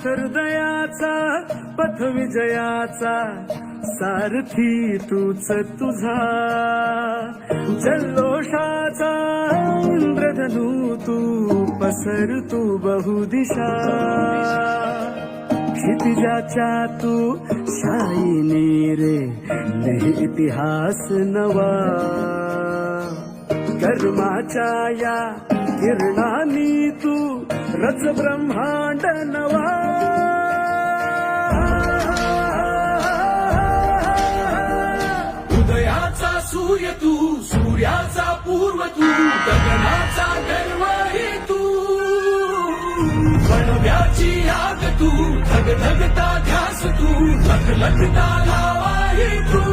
हृदयाचा पथ विजयाचा सारथी तूच तुझा जल्लोषाचा इंद्रधनू तू पसरतू बहुदिशा क्षितिजाच्या तू शाईने रे लिहि इतिहास नवा कर्माच्या या किरणांनी तू रच ब्रह्मांड नवा उदयाचा सूर्य तू सूर्याचा पूर्व तू गगनाचा गर्वही तू बनव्याची आग तू धगधगता ध्यास तू लखलखता लावाही तू